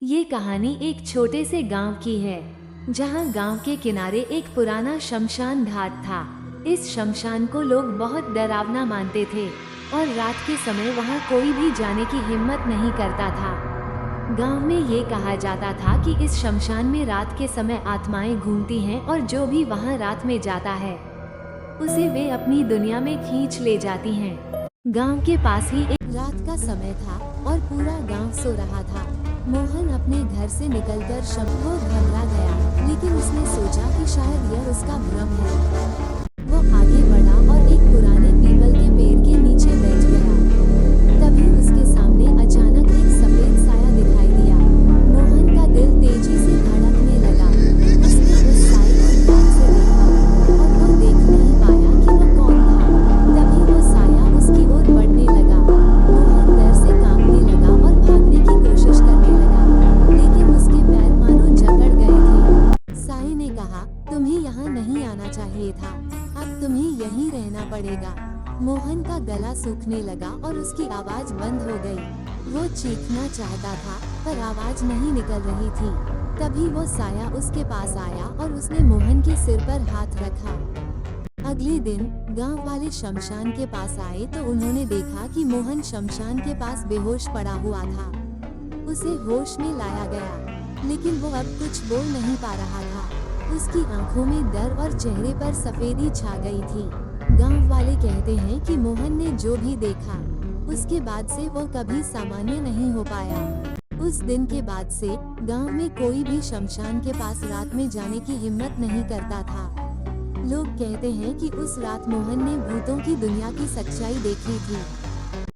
ये कहानी एक छोटे से गांव की है, जहां गांव के किनारे एक पुराना शमशान घाट था। इस शमशान को लोग बहुत डरावना मानते थे और रात के समय वहां कोई भी जाने की हिम्मत नहीं करता था। गांव में ये कहा जाता था कि इस शमशान में रात के समय आत्माएं घूमती हैं और जो भी वहां रात में जाता है उसे वे अपनी दुनिया में खींच ले जाती हैं। गांव के पास ही एक रात का समय था और पूरा गांव सो रहा था। मोहन अपने घर से निकलकर वो घबरा गया, लेकिन उसने सोचा कि शायद यह उसका भ्रम है। वो आगे बढ़ा और एक पुराने पीपल के पेड़ के नीचे बैठ गया। तभी उसके सामने अचानक एक सफेद साया दिखाई दिया। मोहन का दिल तेजी से धड़कने लगा। उसने उस साए को ध्यान से देखा और वो देख नहीं पाया कि वो कौन था। तभी वो साया उसकी ओर बढ़ने लगा। मोहन डर से कांपने लगा और भागने की कोशिश करने लगा, लेकिन उसके पैर मानो जकड़ गए थे। साए ने कहा, तुम्हें यहाँ नहीं आना चाहिए था, अब तुम्हें यहीं रहना पड़ेगा। मोहन का गला सूखने लगा और उसकी आवाज बंद हो गई। वो चीखना चाहता था पर आवाज नहीं निकल रही थी। तभी वो साया उसके पास आया और उसने मोहन के सिर पर हाथ रखा। अगले दिन गांव वाले शमशान के पास आए तो उन्होंने देखा कि मोहन शमशान के पास बेहोश पड़ा हुआ था। उसे होश में लाया गया, लेकिन वो अब कुछ बोल नहीं पा रहा था। उसकी आंखों में डर और चेहरे पर सफेदी छा गई थी। गांव वाले कहते हैं कि मोहन ने जो भी देखा, उसके बाद से वो कभी सामान्य नहीं हो पाया। उस दिन के बाद से गांव में कोई भी शमशान के पास रात में जाने की हिम्मत नहीं करता था। लोग कहते हैं कि उस रात मोहन ने भूतों की दुनिया की सच्चाई देखी थी।